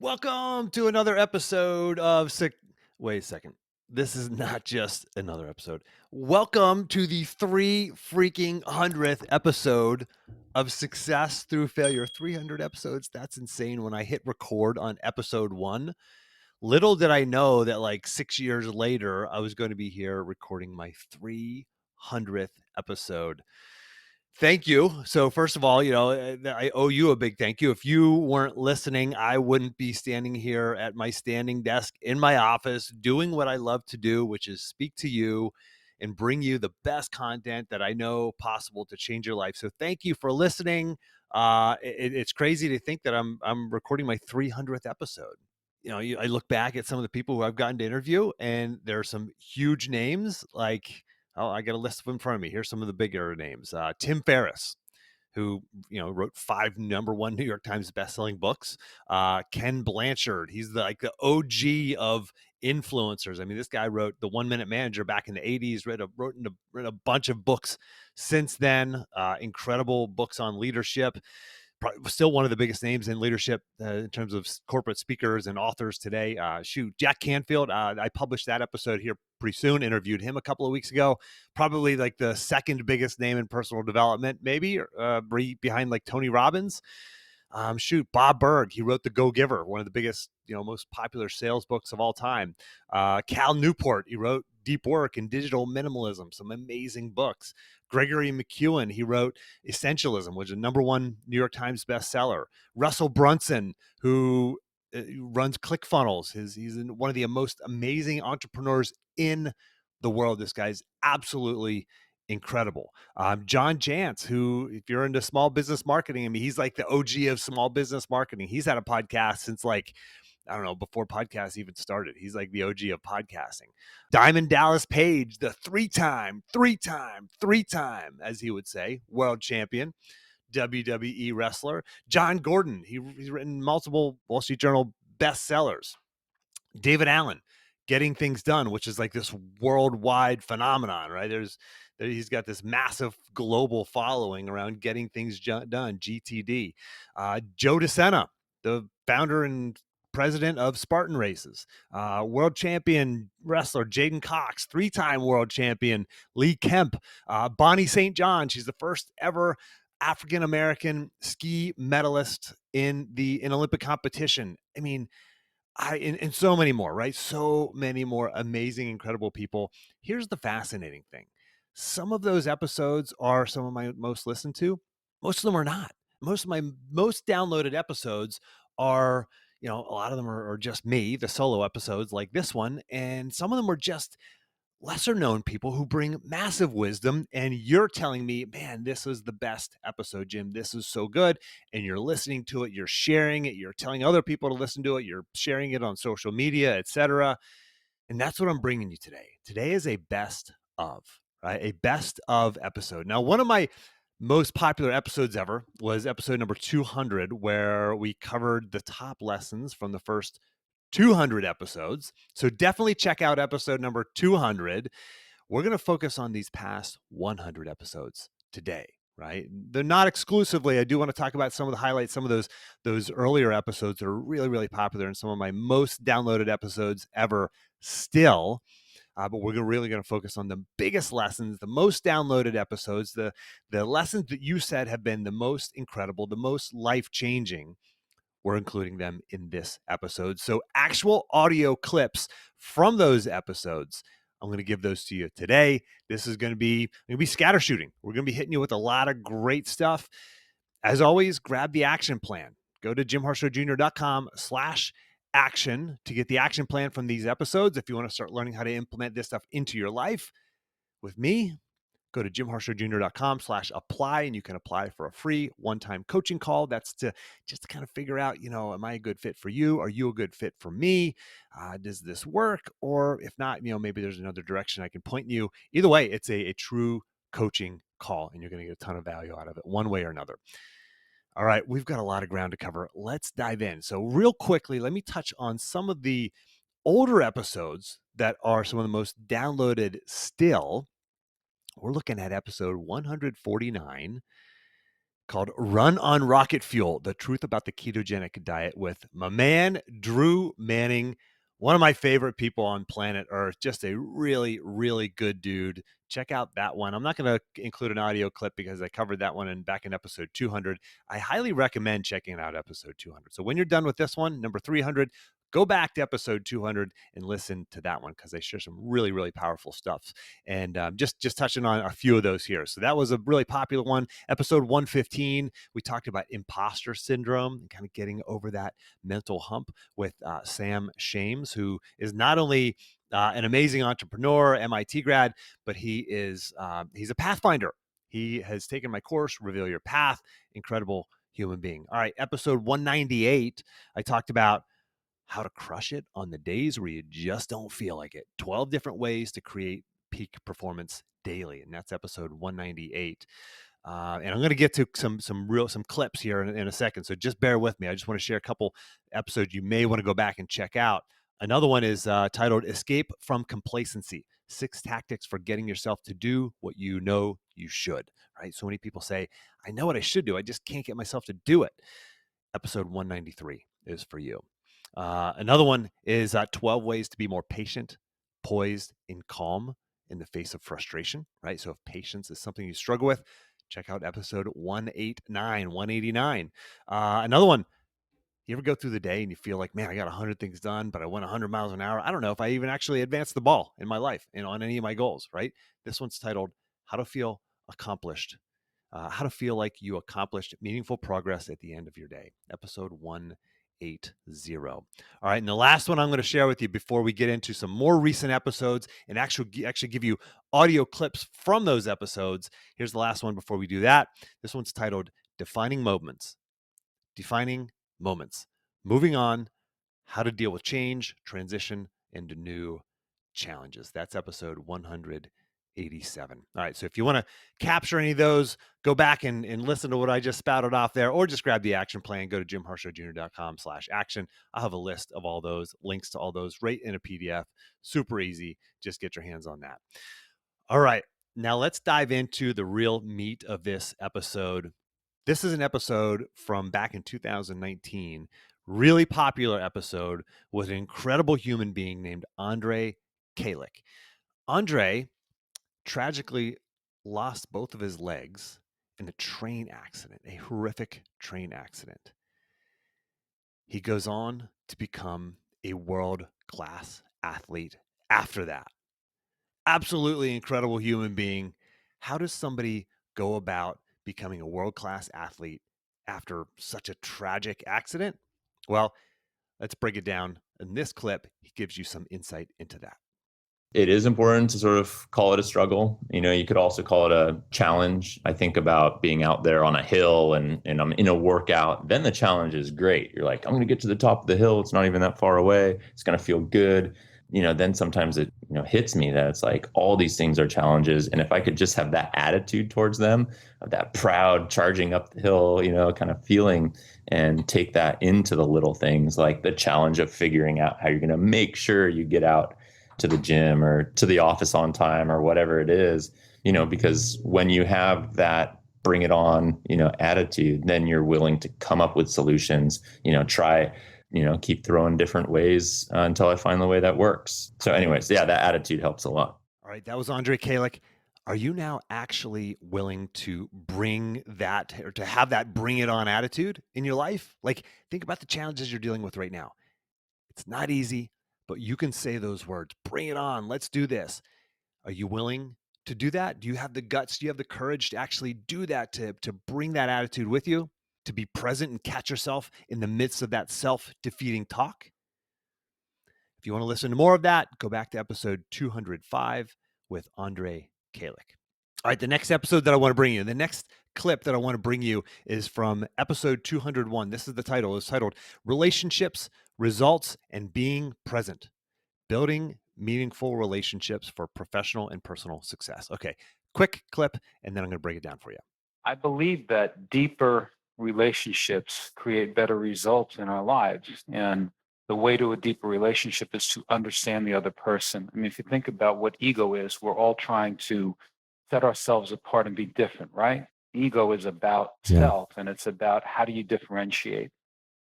Welcome to another episode of Wait a second. This is not just another episode. Welcome to the 300th episode of Success Through Failure. 300 episodes. That's insane. When I hit record on episode 1, little did I know that like 6 years later I was going to be here recording my 300th episode. Thank you. So first of all, I owe you a big thank you. If you weren't listening, I wouldn't be standing here at my standing desk in my office doing what I love to do, which is speak to you and bring you the best content that I know possible to change your life. So thank you for listening. It's crazy to think that I'm recording my 300th episode. I look back at some of the people who I've gotten to interview, and there are some huge names like, oh, I got a list of them in front of me. Here's some of the bigger names. Tim Ferriss, who wrote 5 #1 New York Times bestselling books. Ken Blanchard, he's the OG of influencers. I mean, this guy wrote The 1 Minute Manager back in the '80s. Wrote a bunch of books since then. Incredible books on leadership. Still one of the biggest names in leadership in terms of corporate speakers and authors today. Jack Canfield. I published that episode here pretty soon. Interviewed him a couple of weeks ago. Probably like the second biggest name in personal development, maybe behind like Tony Robbins. Bob Berg. He wrote The Go Giver, one of the biggest, most popular sales books of all time. Cal Newport. He wrote Deep Work and Digital Minimalism, some amazing books. Gregory McEwen, he wrote Essentialism, which is a #1 New York Times bestseller. Russell Brunson, who runs ClickFunnels. He's one of the most amazing entrepreneurs in the world. This guy's absolutely incredible. John Jantz, who, if you're into small business marketing, I mean, he's like the OG of small business marketing. He's had a podcast since I don't know, before podcasts even started. He's like the OG of podcasting. Diamond Dallas Page, the three-time, as he would say, world champion, WWE wrestler. John Gordon, he's written multiple Wall Street Journal bestsellers. David Allen, Getting Things Done, which is like this worldwide phenomenon, right? He's got this massive global following around getting things done, GTD. Joe DeSena, the founder and president of Spartan Races. World champion wrestler Jaden Cox, 3-time world champion Lee Kemp. Bonnie St. John, she's the first ever African-American ski medalist in an Olympic competition. I mean, and so many more, right? So many more amazing, incredible people. Here's the fascinating thing. Some of those episodes are some of my most listened to. Most of them are not. Most of my most downloaded episodes are, a lot of them are just me, the solo episodes like this one. And some of them are just lesser known people who bring massive wisdom. And you're telling me, man, this is the best episode, Jim. This is so good. And you're listening to it, you're sharing it, you're telling other people to listen to it, you're sharing it on social media, etc. And that's what I'm bringing you today. Today is a best of, right? A best of episode. Now, one of my most popular episodes ever was episode number 200, where we covered the top lessons from the first 200 episodes. So definitely check out episode number 200. We're going to focus on these past 100 episodes today, right? They're not exclusively. I do want to talk about some of the highlights, some of those earlier episodes that are really, really popular and some of my most downloaded episodes ever still. But we're really going to focus on the biggest lessons, the most downloaded episodes, the lessons that you said have been the most incredible, the most life-changing. We're including them in this episode. So actual audio clips from those episodes, I'm going to give those to you today. This is going to be scatter shooting. We're going to be hitting you with a lot of great stuff. As always, grab the action plan. Go to jimharshawjr.com/action to get the action plan from these episodes. If you want to start learning how to implement this stuff into your life with me, go to jimharshawjr.com/apply, and you can apply for a free one-time coaching call. That's just to kind of figure out, am I a good fit for you? Are you a good fit for me? Does this work? Or if not, maybe there's another direction I can point you. Either way, it's a true coaching call, and you're going to get a ton of value out of it one way or another. All right, we've got a lot of ground to cover. Let's dive in. So real quickly, let me touch on some of the older episodes that are some of the most downloaded still. We're looking at episode 149, called Run on Rocket Fuel, The Truth About the Ketogenic Diet with my man, Drew Manning, one of my favorite people on planet Earth, just a really, really good dude. Check out that one. I'm not going to include an audio clip because I covered that one back in episode 200. I highly recommend checking out episode 200. So when you're done with this one, number 300, go back to episode 200 and listen to that one because they share some really, really powerful stuff. And just touching on a few of those here. So that was a really popular one. Episode 115, we talked about imposter syndrome and kind of getting over that mental hump with Sam Shames, who is not only an amazing entrepreneur, MIT grad, but he's a pathfinder. He has taken my course, Reveal Your Path, incredible human being. All right, episode 198, I talked about how to crush it on the days where you just don't feel like it. 12 different ways to create peak performance daily. And that's episode 198. And I'm going to get to some clips here in a second. So just bear with me. I just want to share a couple episodes you may want to go back and check out. Another one is titled Escape from Complacency, 6 Tactics for Getting Yourself to Do What You Know You Should, right? So many people say, I know what I should do. I just can't get myself to do it. Episode 193 is for you. Another one is 12 ways to be more patient, poised, and calm in the face of frustration, right? So if patience is something you struggle with, check out episode 189. Another one, you ever go through the day and you feel like, man, I got 100 things done, but I went 100 miles an hour. I don't know if I even actually advanced the ball in my life and on any of my goals, right? This one's titled How to Feel Accomplished. How to feel like you accomplished meaningful progress at the end of your day. Episode 180. All right, and the last one I'm going to share with you before we get into some more recent episodes and actually give you audio clips from those episodes. Here's the last one before we do that. This one's titled Defining Moments. Defining Moments. Moving on, how to deal with change, transition, and new challenges. That's episode 187. All right. So if you want to capture any of those, go back and listen to what I just spouted off there, or just grab the action plan. Go to jimharshawjr.com/action. I'll have a list of all those, links to all those right in a PDF. Super easy. Just get your hands on that. All right. Now let's dive into the real meat of this episode. This is an episode from back in 2019, really popular episode with an incredible human being named Andre Kalec. Andre tragically lost both of his legs in a train accident, a horrific train accident. He goes on to become a world-class athlete after that. Absolutely incredible human being. How does somebody go about becoming a world-class athlete after such a tragic accident? Well, let's break it down. In this clip, he gives you some insight into that. It is important to sort of call it a struggle. You could also call it a challenge. I think about being out there on a hill and I'm in a workout. Then the challenge is great. You're like, I'm going to get to the top of the hill. It's not even that far away. It's going to feel good. Then sometimes it, hits me that it's like all these things are challenges. And if I could just have that attitude towards them, of that proud charging up the hill, kind of feeling, and take that into the little things like the challenge of figuring out how you're going to make sure you get out to the gym or to the office on time or whatever it is, because when you have that bring it on, attitude, then you're willing to come up with solutions, try, keep throwing different ways until I find the way that works. So anyways, yeah, that attitude helps a lot. All right. That was Andre Kalec. Are you now actually willing to bring that or to have that bring it on attitude in your life? Like, think about the challenges you're dealing with right now. It's not easy, but you can say those words, bring it on. Let's do this. Are you willing to do that? Do you have the guts? Do you have the courage to actually do that, to bring that attitude with you, to be present and catch yourself in the midst of that self-defeating talk? If you want to listen to more of that, go back to episode 205 with Andre Kalec. All right, the next episode that I want to bring you, the next clip that I want to bring you is from episode 201. This is the title. It's titled Relationships, Results, and Being Present. Building Meaningful Relationships for Professional and Personal Success. Okay, quick clip, and then I'm going to break it down for you. I believe that deeper relationships create better results in our lives. And the way to a deeper relationship is to understand the other person. I mean, if you think about what ego is, we're all trying to set ourselves apart and be different, right? Ego is about self, and it's about how do you differentiate.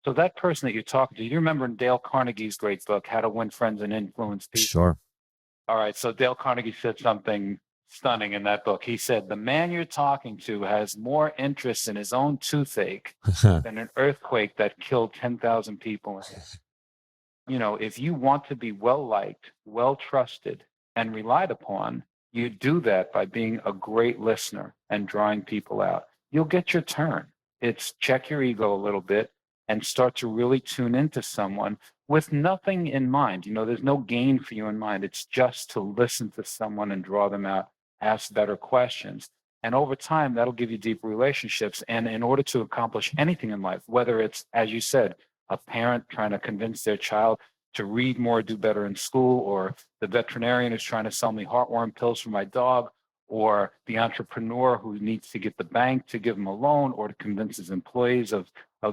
So that person that you're talking to, you remember in Dale Carnegie's great book, How to Win Friends and Influence People? Sure. All right. So Dale Carnegie said something stunning in that book. He said, the man you're talking to has more interest in his own toothache than an earthquake that killed 10,000 people. You know, if you want to be well liked, well trusted, and relied upon, you do that by being a great listener and drawing people out. You'll get your turn. It's check your ego a little bit and start to really tune into someone with nothing in mind. You know, there's no gain for you in mind. It's just to listen to someone and draw them out, ask better questions. And over time, that'll give you deeper relationships. And in order to accomplish anything in life, whether it's, as you said, a parent trying to convince their child to read more, do better in school, or the veterinarian who's trying to sell me heartworm pills for my dog, or the entrepreneur who needs to get the bank to give him a loan or to convince his employees of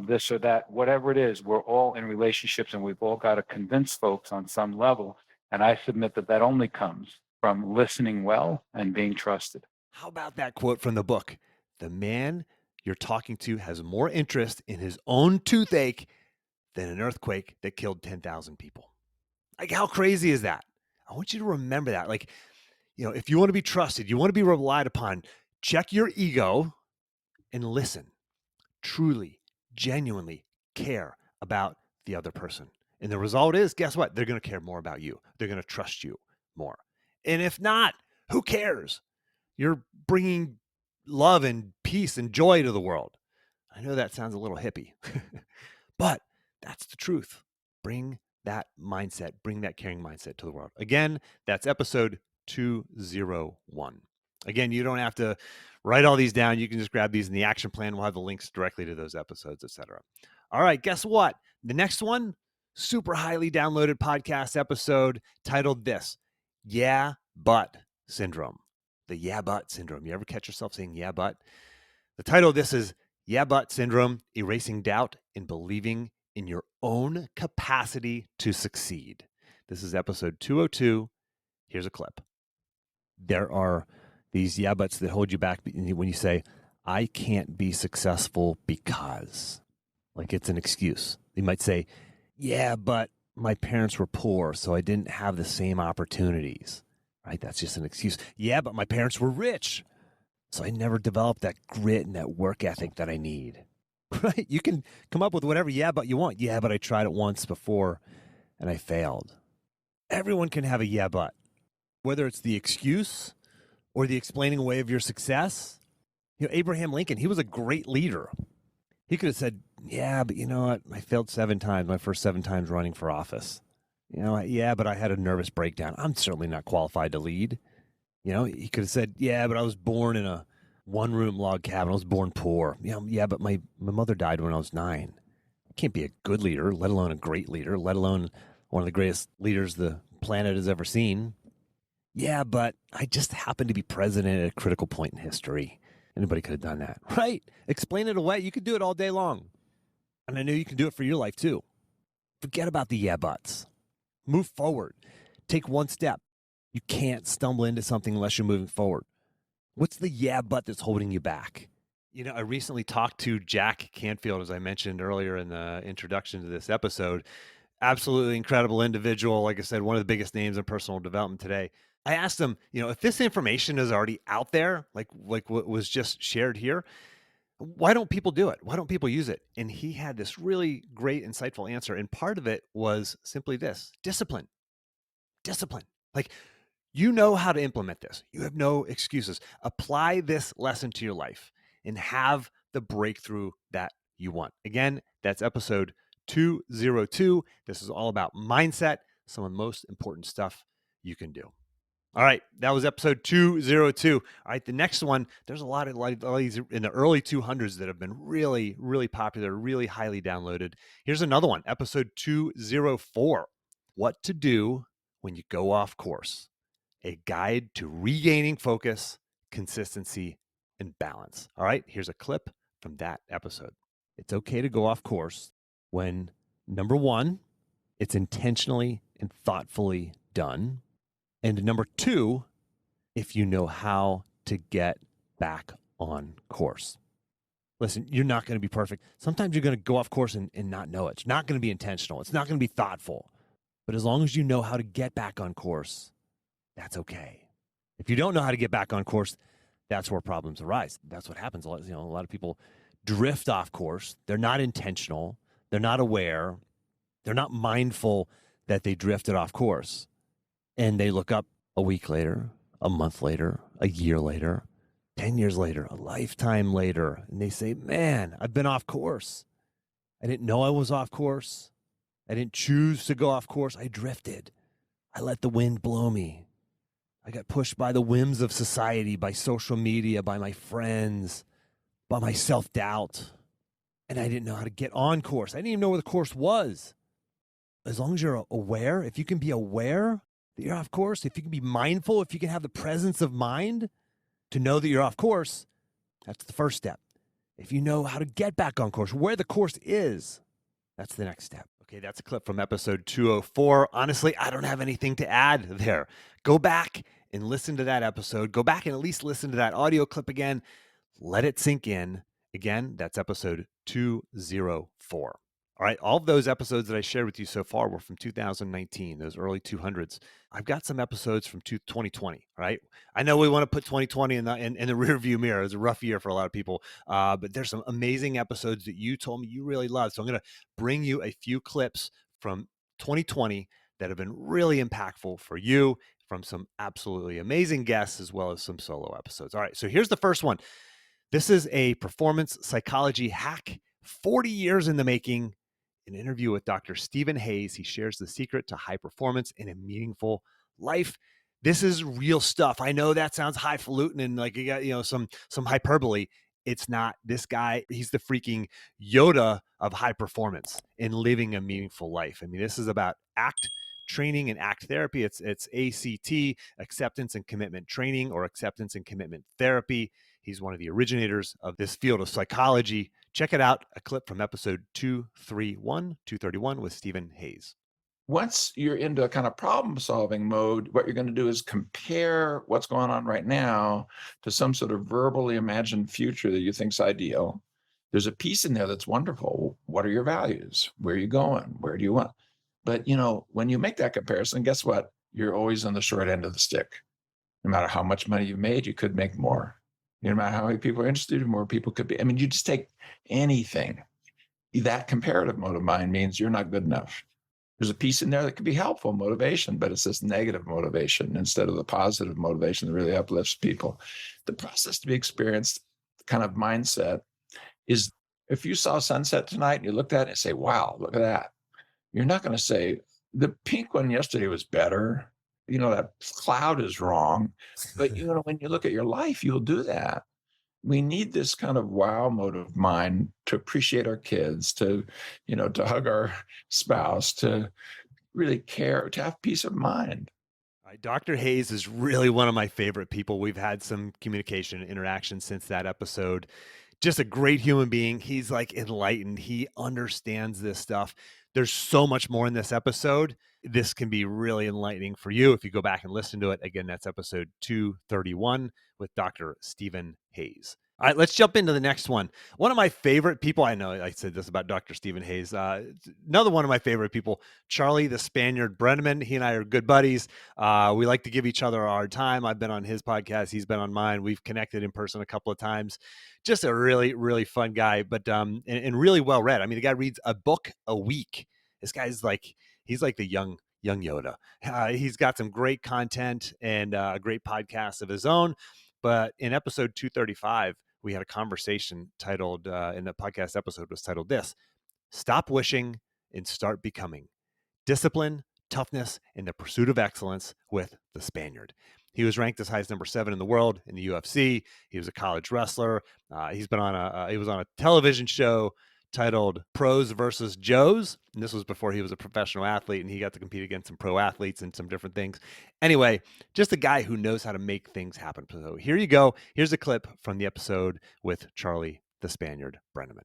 this or that, whatever it is, we're all in relationships and we've all got to convince folks on some level. And I submit that that only comes from listening well and being trusted. How about that quote from the book? The man you're talking to has more interest in his own toothache than an earthquake that killed 10,000 people. Like, how crazy is that? I want you to remember that. Like, you know, if you want to be trusted, you want to be relied upon, check your ego and listen. Truly, genuinely care about the other person. And the result is, guess what? They're going to care more about you. They're going to trust you more. And if not, who cares? You're bringing love and peace and joy to the world. I know that sounds a little hippie, but that's the truth. Bring that mindset, bring that caring mindset to the world. Again, that's episode 201. Again, you don't have to write all these down. You can just grab these in the action plan. We'll have the links directly to those episodes, etc. All right, guess what? The next one, super highly downloaded podcast episode titled this, Yeah, But Syndrome. The yeah, but syndrome. You ever catch yourself saying yeah, but? The title of this is Yeah, But Syndrome, Erasing Doubt and Believing in Your Own Capacity to Succeed. This is episode 202. Here's a clip. There are these yeah, buts that hold you back when you say, I can't be successful because, like it's an excuse. You might say, yeah, but my parents were poor, so I didn't have the same opportunities. Right? That's just an excuse. Yeah, but my parents were rich, so I never developed that grit and that work ethic that I need. Right? You can come up with whatever yeah, but you want. Yeah, but I tried it once before and I failed. Everyone can have a yeah, but. Whether it's the excuse or the explaining away of your success. You know, Abraham Lincoln, he was a great leader. He could have said, yeah, but you know what? I failed 7 times, my first 7 times running for office. You know, yeah, but I had a nervous breakdown. I'm certainly not qualified to lead. You know, he could have said, yeah, but I was born in a 1-room log cabin. I was born poor. You know, yeah, but my mother died when I was 9. I can't be a good leader, let alone a great leader, let alone one of the greatest leaders the planet has ever seen. Yeah, but I just happened to be president at a critical point in history. Anybody could have done that, right? Explain it away. You could do it all day long. And I know you can do it for your life too. Forget about the yeah buts. Move forward. Take one step. You can't stumble into something unless you're moving forward. What's the yeah but that's holding you back? You know, I recently talked to Jack Canfield, as I mentioned earlier in the introduction to this episode. Absolutely incredible individual. Like I said, one of the biggest names in personal development today. I asked him, you know, if this information is already out there, like what was just shared here, why don't people do it? Why don't people use it? And he had this really great, insightful answer. And part of it was simply this: discipline. Discipline. Like, you know how to implement this. You have no excuses. Apply this lesson to your life and have the breakthrough that you want. Again, that's episode 202. This is all about mindset, some of the most important stuff you can do. All right, that was episode 202. All right, the next one, there's a lot of these in the early 200s that have been really, really popular, really highly downloaded. Here's another one, episode 204. What to do when you go off course. A guide to regaining focus, consistency, and balance. All right, here's a clip from that episode. It's okay to go off course when, number 1, it's intentionally and thoughtfully done. And number 2, if you know how to get back on course. Listen, you're not going to be perfect. Sometimes you're going to go off course and not know it. It's not going to be intentional. It's not going to be thoughtful. But as long as you know how to get back on course, that's okay. If you don't know how to get back on course, that's where problems arise. That's what happens. A lot of people drift off course. They're not intentional. They're not aware. They're not mindful that they drifted off course. And they look up a week later, a month later, a year later, 10 years later, a lifetime later, and they say, man, I've been off course. I didn't know I was off course. I didn't choose to go off course. I drifted. I let the wind blow me. I got pushed by the whims of society, by social media, by my friends, by my self-doubt. And I didn't know how to get on course. I didn't even know where the course was. As long as you're aware, if you can be aware that you're off course, if you can be mindful, if you can have the presence of mind to know that you're off course, that's the first step. If you know how to get back on course, where the course is, that's the next step. Okay, that's a clip from episode 204. Honestly, I don't have anything to add there. Go back and listen to that episode. Go back and at least listen to that audio clip again. Let it sink in. Again, that's episode 204. All right, all of those episodes that I shared with you so far were from 2019, those early 200s. I've got some episodes from 2020, right? I know we want to put 2020 in the rear view mirror. It was a rough year for a lot of people, but there's some amazing episodes that you told me you really loved. So I'm going to bring you a few clips from 2020 that have been really impactful for you, from some absolutely amazing guests, as well as some solo episodes. All right, so here's the first one. This is a performance psychology hack, 40 years in the making. An interview with Dr. Stephen Hayes. He shares the secret to high performance in a meaningful life. This is real stuff. I know that sounds highfalutin and like you got, some hyperbole. It's not. This guy, he's the freaking Yoda of high performance in living a meaningful life. I mean, this is about ACT training and ACT therapy. It's ACT, acceptance and commitment training, or acceptance and commitment therapy. He's one of the originators of this field of psychology. Check it out, a clip from episode 231 with Stephen Hayes. Once you're into a kind of problem-solving mode, what you're going to do is compare what's going on right now to some sort of verbally imagined future that you think's ideal. There's a piece in there that's wonderful. What are your values? Where are you going? Where do you want? But, when you make that comparison, guess what? You're always on the short end of the stick. No matter how much money you've made, you could make more. No matter how many people are interested, more people could be. I mean, you just take anything. That comparative mode of mind means you're not good enough. There's a piece in there that could be helpful motivation, but it's this negative motivation instead of the positive motivation that really uplifts people. The process to be experienced, kind of mindset, is if you saw sunset tonight and you looked at it and say, wow, look at that. You're not going to say, the pink one yesterday was better. That cloud is wrong. But, when you look at your life, you'll do that. We need this kind of wow mode of mind to appreciate our kids, to hug our spouse, to really care, to have peace of mind. Dr. Hayes is really one of my favorite people. We've had some communication and interaction since that episode. Just a great human being. He's like enlightened. He understands this stuff. There's so much more in this episode. This can be really enlightening for you if you go back and listen to it. Again, that's episode 231 with Dr. Stephen Hayes. All right, let's jump into the next one. One of my favorite people, I know I said this about Dr. Stephen Hayes. Another one of my favorite people, Charlie the Spaniard Brenneman. He and I are good buddies. We like to give each other a hard time. I've been on his podcast. He's been on mine. We've connected in person a couple of times. Just a really, really fun guy, but and really well read. I mean, the guy reads a book a week. This guy's he's like the young Yoda. He's got some great content and a great podcast of his own. But in episode 235, we had a conversation titled, in the podcast episode was titled this: Stop Wishing and Start Becoming. Discipline, Toughness, and the Pursuit of Excellence with the Spaniard. He was ranked as high as number 7 in the world in the UFC. He was a college wrestler. He was on a television show titled Pros versus Joes. And this was before he was a professional athlete, and he got to compete against some pro athletes and some different things. Anyway, just a guy who knows how to make things happen. So here you go. Here's a clip from the episode with Charlie the Spaniard Brenneman.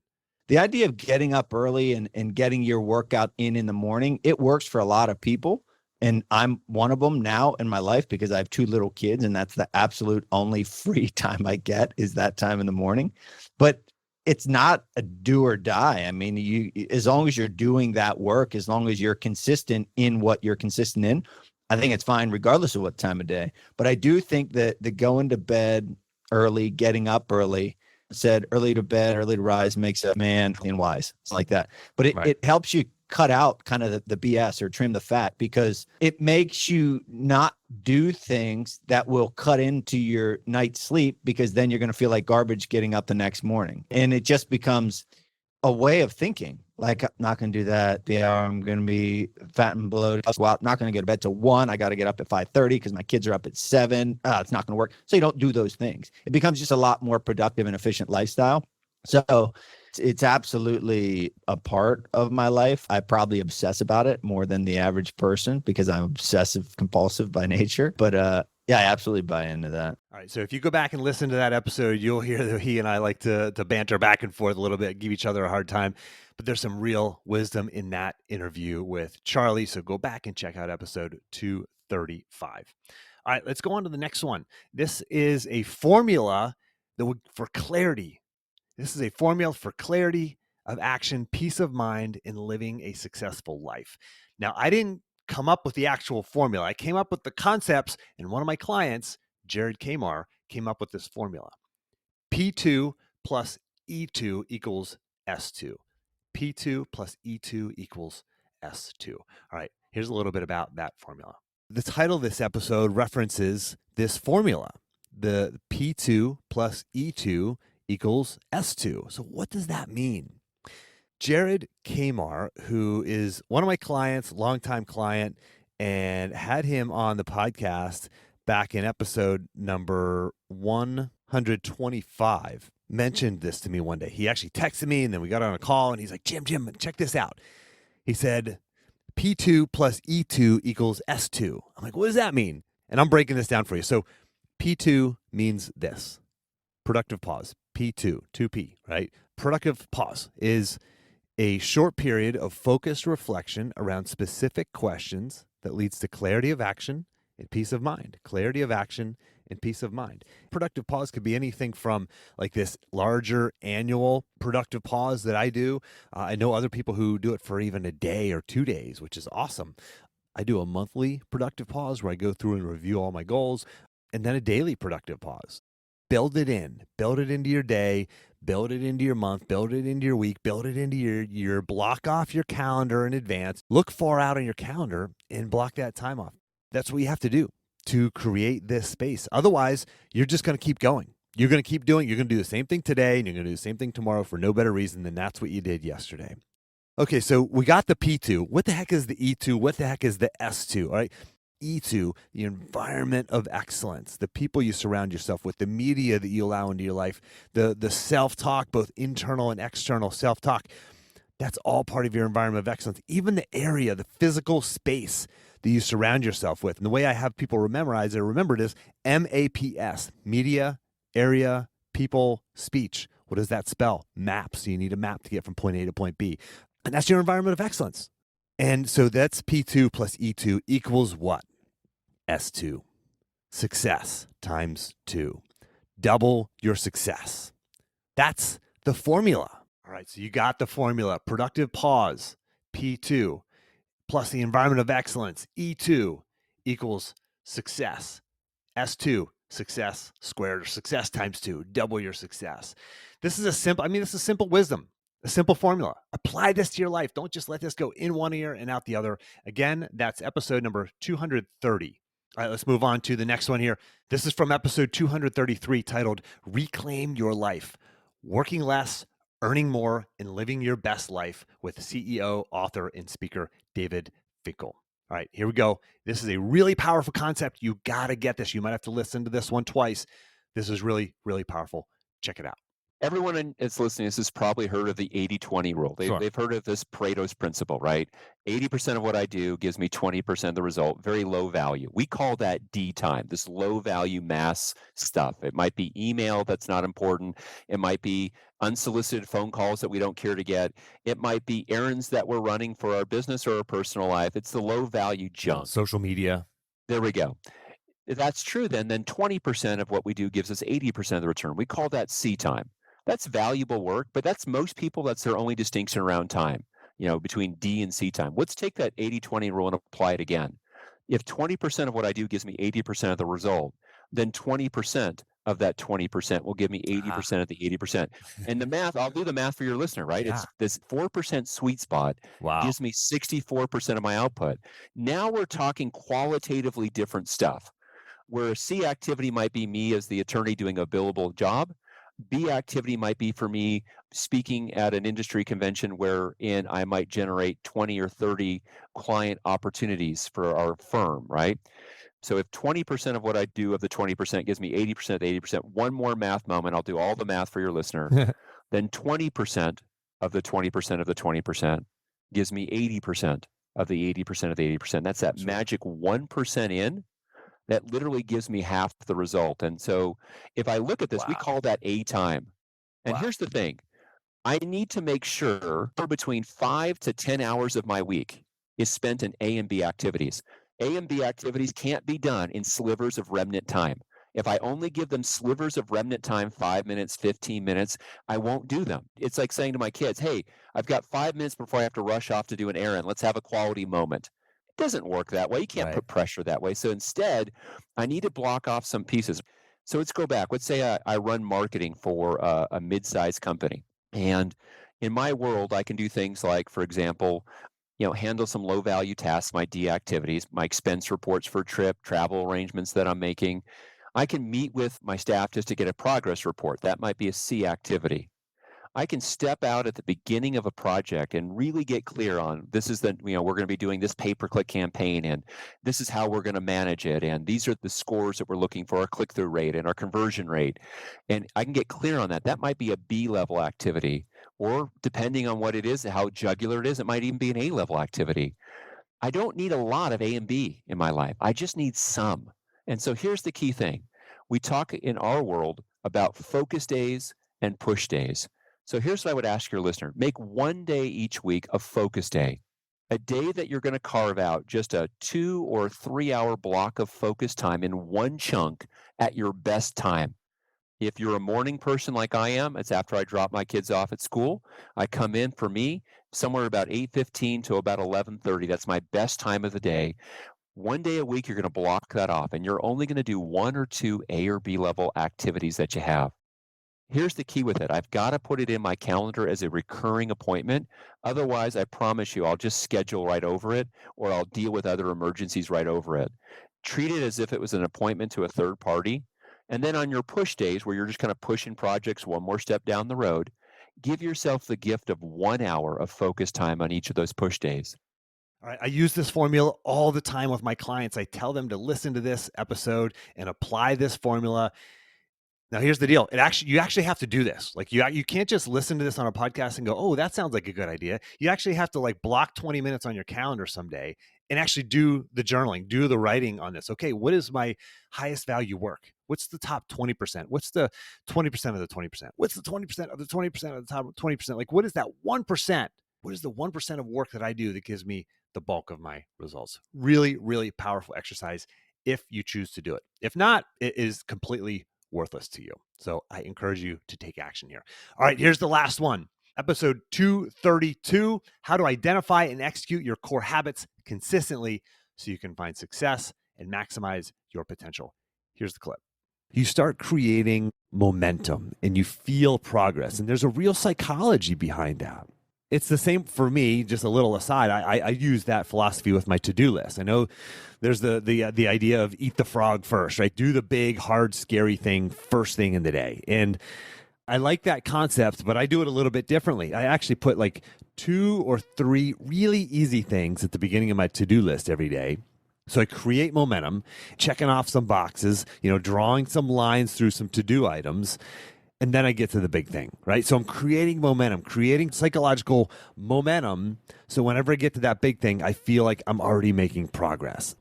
The idea of getting up early and getting your workout in the morning, it works for a lot of people. And I'm one of them now in my life because I have 2 little kids, and that's the absolute only free time I get is that time in the morning. But it's not a do or die. I mean, as long as you're doing that work, as long as you're consistent in what you're consistent in, I think it's fine regardless of what time of day. But I do think that the going to bed early, getting up early, said early to bed, early to rise makes a man wise. It's like that. But it helps you cut out kind of the BS or trim the fat, because it makes you not do things that will cut into your night's sleep, because then you're going to feel like garbage getting up the next morning. And it just becomes a way of thinking, like, I'm not going to do that. Yeah, I'm going to be fat and bloated. Well, I'm not going to go to bed till 1. I got to get up at 5:30 because my kids are up at 7. It's not going to work. So you don't do those things. It becomes just a lot more productive and efficient lifestyle. So it's absolutely a part of my life. I probably obsess about it more than the average person because I'm obsessive compulsive by nature. But yeah, I absolutely buy into that. All right. So if you go back and listen to that episode, you'll hear that he and I like to banter back and forth a little bit, give each other a hard time. But there's some real wisdom in that interview with Charlie. So go back and check out episode 235. All right, let's go on to the next one. This is a formula for clarity. This is a formula for clarity of action, peace of mind, in living a successful life. Now, I didn't come up with the actual formula. I came up with the concepts, and one of my clients, Jared Kamar, came up with this formula. P2 plus E2 equals S2. P2 plus E2 equals S2. All right, here's a little bit about that formula. The title of this episode references this formula, the P2 plus E2 equals S2. So what does that mean? Jared Kamar, who is one of my clients, longtime client, and had him on the podcast back in episode number 125, mentioned this to me one day. He actually texted me, and then we got on a call, and he's like, Jim, check this out. He said, P2 plus E2 equals S2. I'm like, what does that mean? And I'm breaking this down for you. So P2 means this, productive pause. P2, 2P, right? Productive pause is a short period of focused reflection around specific questions that leads to clarity of action and peace of mind. Clarity of action and peace of mind. Productive pause could be anything from like this larger annual productive pause that I do. I know other people who do it for even a day or 2 days, which is awesome. I do a monthly productive pause where I go through and review all my goals, and then a daily productive pause. Build it into your day, build it into your month, build it into your week, build it into your year. Block off your calendar in advance. Look far out on your calendar and block that time off. That's what you have to do to create this space. Otherwise, you're just going to keep going. You're going to keep doing, you're going to do the same thing today, and you're going to do the same thing tomorrow for no better reason than that's what you did yesterday. Okay, so we got the P2. What the heck is the E2? What the heck is the S2? All right. E2, the environment of excellence, the people you surround yourself with, the media that you allow into your life, the self-talk, both internal and external self-talk. That's all part of your environment of excellence. Even the area, the physical space that you surround yourself with. And the way I have people remember it is MAPS, media, area, people, speech. What does that spell? Maps. You need a map to get from point A to point B. And that's your environment of excellence. And so that's P2 plus E2 equals what? S2. Success times 2. Double your success. That's the formula. All right, so you got the formula. Productive pause, P2, plus the environment of excellence, E2, equals success. S2, success squared, or success times 2. Double your success. This is simple wisdom. A simple formula. Apply this to your life. Don't just let this go in one ear and out the other. Again, that's episode number 230. All right, let's move on to the next one here. This is from episode 233, titled Reclaim Your Life, Working Less, Earning More, and Living Your Best Life, with CEO, author, and speaker David Finkel. All right, here we go. This is a really powerful concept. You got to get this. You might have to listen to this one twice. This is really, really powerful. Check it out. Everyone that's listening to this has probably heard of the 80-20 rule. Sure. They've heard of this Pareto's principle, right? 80% of what I do gives me 20% of the result, very low value. We call that D time, this low value mass stuff. It might be email that's not important. It might be unsolicited phone calls that we don't care to get. It might be errands that we're running for our business or our personal life. It's the low value junk. Social media. There we go. If that's true, then 20% of what we do gives us 80% of the return. We call that C time. That's valuable work, but that's most people, that's their only distinction around time, between D and C time. Let's take that 80-20 rule and apply it again. If 20% of what I do gives me 80% of the result, then 20% of that 20% will give me 80% of the 80%. And the math, I'll do the math for your listener, right? Yeah. It's this 4% sweet spot Wow. gives me 64% of my output. Now we're talking qualitatively different stuff, where a C activity might be me as the attorney doing a billable job. B activity might be for me speaking at an industry convention wherein I might generate 20 or 30 client opportunities for our firm, right? So if 20% of what I do of the 20% gives me 80% of the 80%, one more math moment, I'll do all the math for your listener, then 20% of the 20% of the 20% gives me 80% of the 80% of the 80%. That's that magic 1% in. That literally gives me half the result. And so if I look at this, we call that A time. And here's the thing. I need to make sure between 5 to 10 hours of my week is spent in A and B activities. A and B activities can't be done in slivers of remnant time. If I only give them slivers of remnant time, 5 minutes, 15 minutes, I won't do them. It's like saying to my kids, hey, I've got 5 minutes before I have to rush off to do an errand. Let's have a quality moment. Doesn't work that way. You can't put pressure that way. So instead, I need to block off some pieces. So let's go back. Let's say I run marketing for a mid-sized company. And in my world, I can do things like, for example, handle some low-value tasks, my D activities, my expense reports for a trip, travel arrangements that I'm making. I can meet with my staff just to get a progress report. That might be a C activity. I can step out at the beginning of a project and really get clear on this is we're going to be doing this pay-per-click campaign, and this is how we're going to manage it, and these are the scores that we're looking for, our click-through rate and our conversion rate. And I can get clear on that. That might be a B-level activity, or depending on what it is, how jugular it is, it might even be an A-level activity. I don't need a lot of A and B in my life. I just need some. And so here's the key thing. We talk in our world about focus days and push days. So here's what I would ask your listener. Make one day each week a focus day, a day that you're going to carve out just a 2 or 3 hour block of focus time in one chunk at your best time. If you're a morning person like I am, it's after I drop my kids off at school. I come in, for me, somewhere about 8:15 to about 11:30. That's my best time of the day. One day a week, you're going to block that off, and you're only going to do 1 or 2 A or B level activities that you have. Here's the key with it. I've got to put it in my calendar as a recurring appointment. Otherwise, I promise you, I'll just schedule right over it, or I'll deal with other emergencies right over it. Treat it as if it was an appointment to a third party. And then on your push days, where you're just kind of pushing projects one more step down the road, give yourself the gift of 1 hour of focus time on each of those push days. All right, I use this formula all the time with my clients. I tell them to listen to this episode and apply this formula. Now, here's the deal. You actually have to do this. Like you can't just listen to this on a podcast and go, oh, that sounds like a good idea. You actually have to block 20 minutes on your calendar someday and actually do the journaling, do the writing on this. Okay, what is my highest value work? What's the top 20%? What's the 20% of the 20%? What's the 20% of the 20% of the top 20%? What is that 1%? What is the 1% of work that I do that gives me the bulk of my results? Really, really powerful exercise if you choose to do it. If not, it is completely worthless to you. So I encourage you to take action here. All right, here's the last one. Episode 232, how to identify and execute your core habits consistently so you can find success and maximize your potential. Here's the clip. You start creating momentum and you feel progress, and there's a real psychology behind that. It's the same for me. Just a little aside, I use that philosophy with my to-do list. I know there's the idea of eat the frog first, right? Do the big, hard, scary thing first thing in the day. And I like that concept, but I do it a little bit differently. I actually put 2 or 3 really easy things at the beginning of my to-do list every day. So I create momentum, checking off some boxes, drawing some lines through some to-do items. and then I get to the big thing, right? So I'm creating momentum, creating psychological momentum. So whenever I get to that big thing, I feel like I'm already making progress.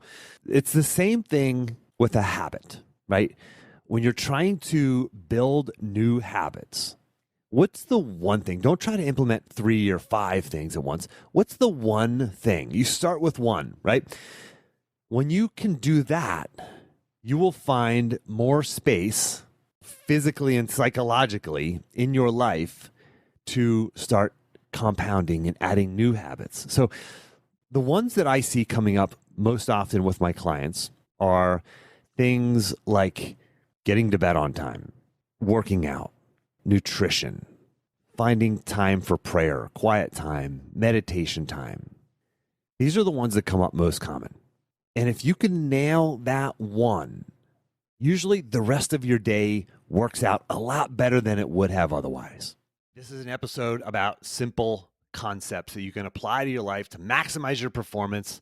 It's the same thing with a habit, right? When you're trying to build new habits, what's the one thing? Don't try to implement 3 or 5 things at once. What's the one thing? You start with one, right? When you can do that, you will find more space physically and psychologically in your life to start compounding and adding new habits. So the ones that I see coming up most often with my clients are things like getting to bed on time, working out, nutrition, finding time for prayer, quiet time, meditation time. These are the ones that come up most common. And if you can nail that one, usually the rest of your day works out a lot better than it would have otherwise. This is an episode about simple concepts that you can apply to your life to maximize your performance.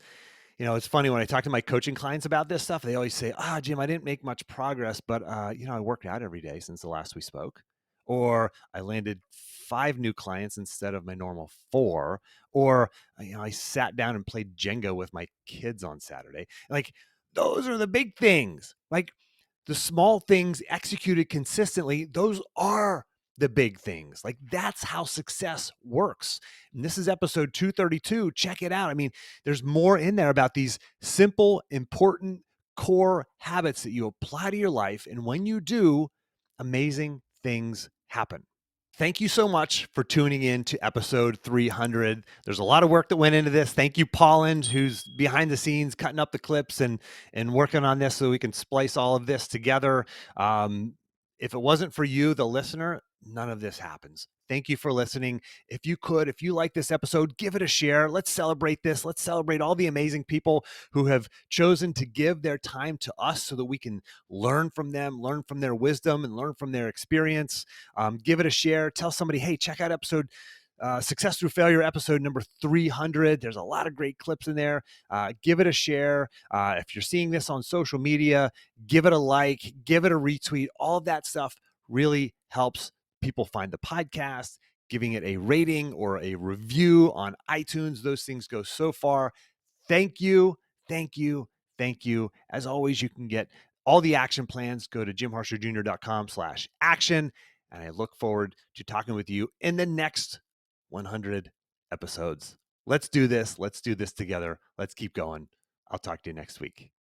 You know, it's funny when I talk to my coaching clients about this stuff, they always say, Jim, I didn't make much progress, but, I worked out every day since the last we spoke. Or I landed 5 new clients instead of my normal 4. Or, I sat down and played Jenga with my kids on Saturday. Like, those are the big things. Like, the small things executed consistently, those are the big things. Like, that's how success works. And this is episode 232. Check it out. I mean, there's more in there about these simple, important core habits that you apply to your life. And when you do, amazing things happen. Thank you so much for tuning in to episode 300. There's a lot of work that went into this. Thank you, Pauland, who's behind the scenes cutting up the clips and working on this so we can splice all of this together. If it wasn't for you, the listener, none of this happens. Thank you for listening. If you like this episode, give it a share. Let's celebrate this. Let's celebrate all the amazing people who have chosen to give their time to us so that we can learn from them, learn from their wisdom, and learn from their experience. Give it a share. Tell somebody, hey, check out episode Success Through Failure, episode number 300. There's a lot of great clips in there. Give it a share. If you're seeing this on social media, give it a like, give it a retweet. All of that stuff really helps people find the podcast. Giving it a rating or a review on iTunes, those things go so far. Thank you. Thank you. Thank you. As always, you can get all the action plans. Go to jimharshawjr.com/action. And I look forward to talking with you in the next 100 episodes. Let's do this. Let's do this together. Let's keep going. I'll talk to you next week.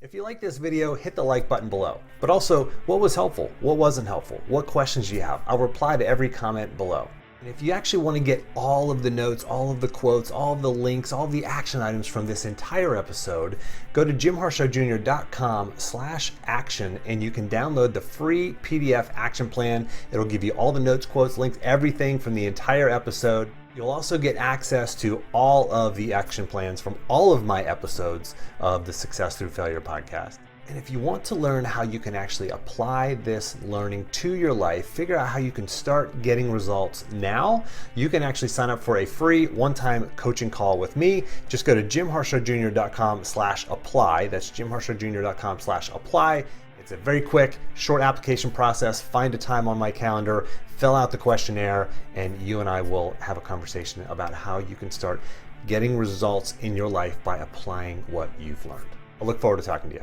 If you like this video, hit the like button below. But also, what was helpful? What wasn't helpful? What questions do you have? I'll reply to every comment below. And if you actually want to get all of the notes, all of the quotes, all of the links, all of the action items from this entire episode, go to jimharshawjr.com/action and you can download the free PDF action plan. It'll give you all the notes, quotes, links, everything from the entire episode. You'll also get access to all of the action plans from all of my episodes of the Success Through Failure podcast. And if you want to learn how you can actually apply this learning to your life, figure out how you can start getting results now, you can actually sign up for a free one-time coaching call with me. Just go to jimharshawjr.com/apply. That's jimharshawjr.com/apply. It's a very quick, short application process. Find a time on my calendar, fill out the questionnaire, and you and I will have a conversation about how you can start getting results in your life by applying what you've learned. I look forward to talking to you.